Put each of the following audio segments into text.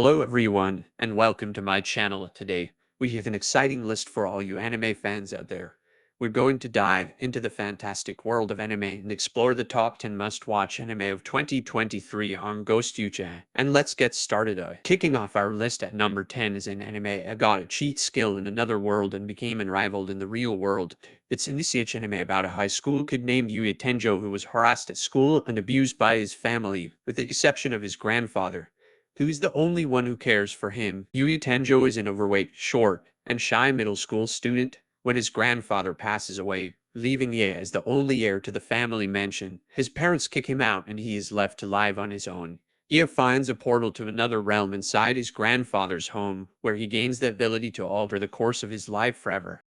Hello everyone, and welcome to my channel. Today, we have an exciting list for all you anime fans out there. We're going to dive into the fantastic world of anime and explore the top 10 must-watch anime of 2023 on Ghost Yucha. And let's get started. Kicking off our list at number 10 is an anime that got a cheat skill in another world and became unrivaled in the real world. It's an ECH anime about a high school kid named Yui Tenjo who was harassed at school and abused by his family, with the exception of his grandfather, who is the only one who cares for him. Yui Tenjo is an overweight, short, and shy middle school student. When his grandfather passes away, leaving Ye as the only heir to the family mansion, his parents kick him out and he is left to live on his own. Ye finds a portal to another realm inside his grandfather's home, where he gains the ability to alter the course of his life forever.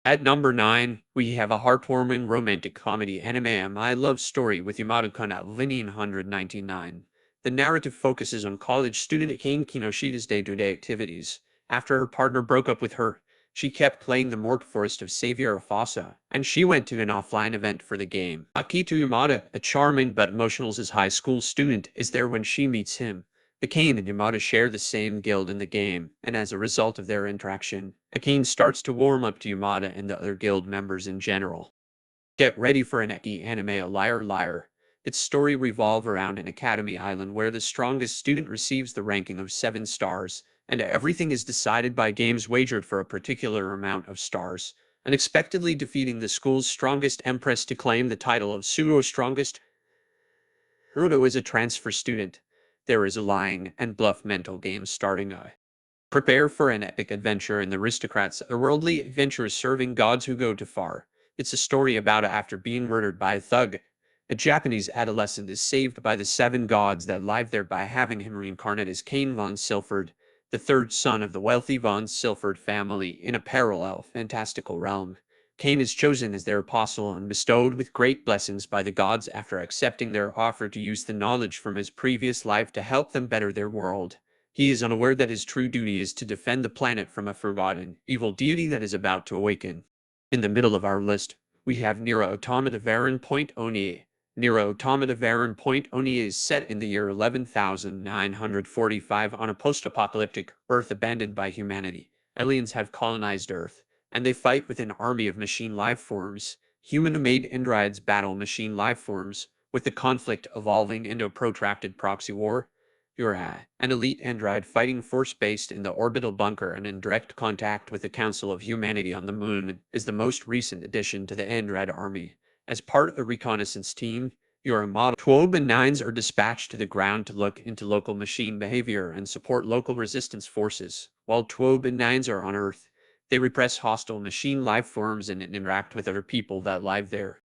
At number 9, we have a heartwarming romantic comedy anime, A My Love Story with Yamada-kun at Linean 199. The narrative focuses on college student Akane Kinoshida's day-to-day activities. After her partner broke up with her, she kept playing the Morgue Forest of Savior Afasa, and she went to an offline event for the game. Akito Yamada, a charming but emotional as high school student, is there when she meets him. Akane and Yamada share the same guild in the game, and as a result of their interaction, Akane starts to warm up to Yamada and the other guild members in general. Get ready for an eki anime, A Liar Liar. Its story revolves around an academy island where the strongest student receives the ranking of 7 stars, and everything is decided by games wagered for a particular amount of stars, unexpectedly defeating the school's strongest empress to claim the title of pseudo strongest. Rudo is a transfer student. There is a lying and bluff mental game starting. Prepare for an epic adventure in the Aristocrats, Otherworldly adventures serving gods who go too far. It's a story about after being murdered by a thug, a Japanese adolescent is saved by the 7 gods that live there by having him reincarnate as Cain von Silford, the third son of the wealthy von Silford family in a parallel fantastical realm. Cain is chosen as their apostle and bestowed with great blessings by the gods after accepting their offer to use the knowledge from his previous life to help them better their world. He is unaware that his true duty is to defend the planet from a forgotten, evil deity that is about to awaken. In the middle of our list, we have Nier Automata Varen Point Oni. Nier Automata Varen Point Oni is set in the year 11,945 on a post-apocalyptic Earth abandoned by humanity. Aliens have colonized Earth, and they fight with an army of machine life forms. Human-made androids battle machine life forms, with the conflict evolving into a protracted proxy war. Ura, an elite android fighting force based in the orbital bunker and in direct contact with the Council of Humanity on the Moon, is the most recent addition to the android army. As part of a reconnaissance team, your model 12 and 9s are dispatched to the ground to look into local machine behavior and support local resistance forces. While 12 and 9s are on Earth, they repress hostile machine life forms and interact with other people that live there.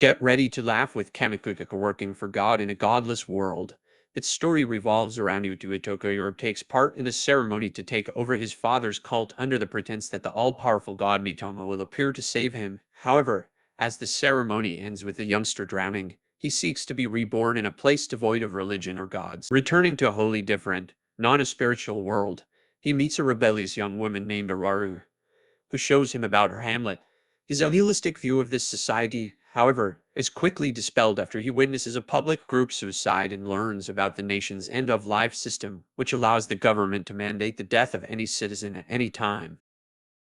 Get ready to laugh with KamiKatsu working for God in a godless world. Its story revolves around Utu Itoku takes part in a ceremony to take over his father's cult under the pretense that the all-powerful god Mitoma will appear to save him. However, as the ceremony ends with the youngster drowning, he seeks to be reborn in a place devoid of religion or gods. Returning to a wholly different, non-spiritual world, he meets a rebellious young woman named Araru, who shows him about her hamlet. His idealistic view of this society, however, is quickly dispelled after he witnesses a public group suicide and learns about the nation's end-of-life system, which allows the government to mandate the death of any citizen at any time.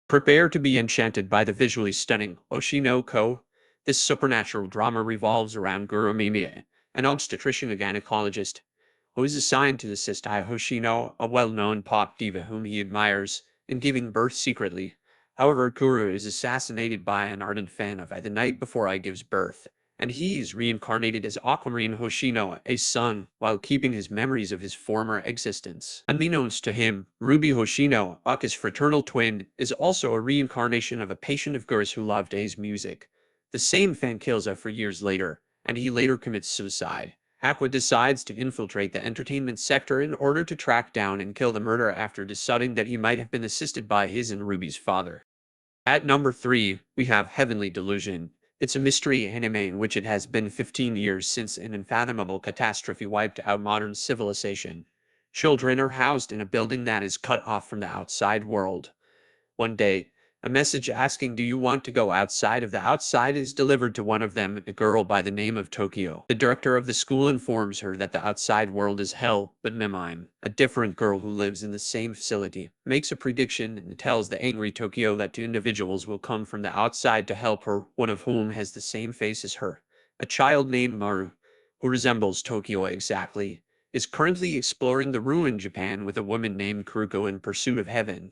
Prepare to be enchanted by the visually stunning Oshi no Ko. This supernatural drama revolves around Guru Mimiya, an obstetrician and gynecologist, who is assigned to assist Hoshino, a well-known pop diva whom he admires, in giving birth secretly. However, Guru is assassinated by an ardent fan of the night before I gives birth, and he is reincarnated as Aquamarine Hoshino, a son, while keeping his memories of his former existence. Unbeknownst to him, Ruby Hoshino, Aka's fraternal twin, is also a reincarnation of a patient of Guru's who loved A's music. The same fan kills for years later, and he later commits suicide. Aqua decides to infiltrate the entertainment sector in order to track down and kill the murderer after deciding that he might have been assisted by his and Ruby's father. At number 3, we have Heavenly Delusion. It's a mystery anime in which it has been 15 years since an unfathomable catastrophe wiped out modern civilization. Children are housed in a building that is cut off from the outside world. One day, A message asking, "Do you want to go outside?" of the outside is delivered to one of them, a girl by the name of Tokyo. The director of the school informs her that the outside world is hell, but Mimime, a different girl who lives in the same facility, makes a prediction and tells the angry Tokyo that two individuals will come from the outside to help her, one of whom has the same face as her. A child named Maru, who resembles Tokyo exactly, is currently exploring the ruined Japan with a woman named Kuruko in pursuit of heaven.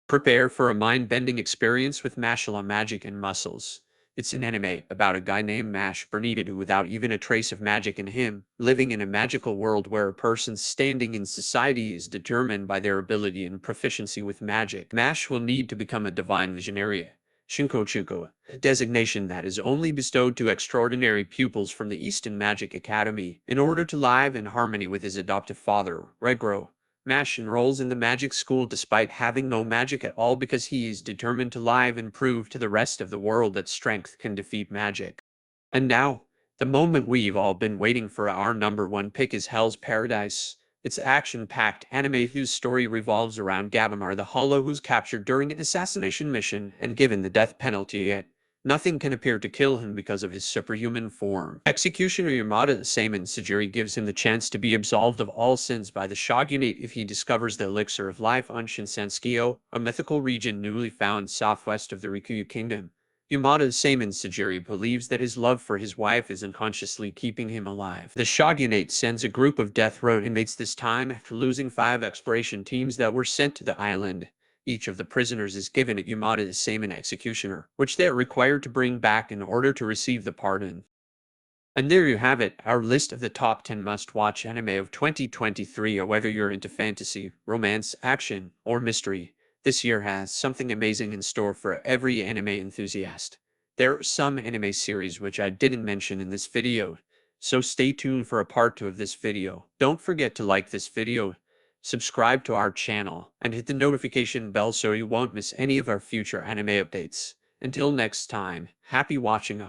Prepare for a mind-bending experience with Mashle magic and muscles. It's an anime about a guy named Mash Bernidadu without even a trace of magic in him, living in a magical world where a person's standing in society is determined by their ability and proficiency with magic. Mash will need to become a divine visionary, Shinko, a designation that is only bestowed to extraordinary pupils from the Eastern Magic Academy, in order to live in harmony with his adoptive father, Regro. Mash enrolls in the magic school despite having no magic at all because he is determined to live and prove to the rest of the world that strength can defeat magic. And now, the moment we've all been waiting for. Our number one pick is Hell's Paradise. It's action-packed anime whose story revolves around Gabamar the Hollow, who's captured during an assassination mission and given the death penalty, yet nothing can appear to kill him because of his superhuman form. Executioner Yamada-kun Sajiri gives him the chance to be absolved of all sins by the shogunate if he discovers the elixir of life on Shinsenskyo, a mythical region newly found southwest of the Rikuyu kingdom. Yamada-kun Sajiri believes that his love for his wife is unconsciously keeping him alive. The shogunate sends a group of death row inmates this time after losing 5 exploration teams that were sent to the island. Each of the prisoners is given a Yamada-kun executioner, which they are required to bring back in order to receive the pardon. And there you have it, our list of the top 10 must-watch anime of 2023. Or whether you're into fantasy, romance, action, or mystery, this year has something amazing in store for every anime enthusiast. There are some anime series which I didn't mention in this video, so stay tuned for a part 2 of this video. Don't forget to like this video, subscribe to our channel, and hit the notification bell so you won't miss any of our future anime updates. Until next time, happy watching.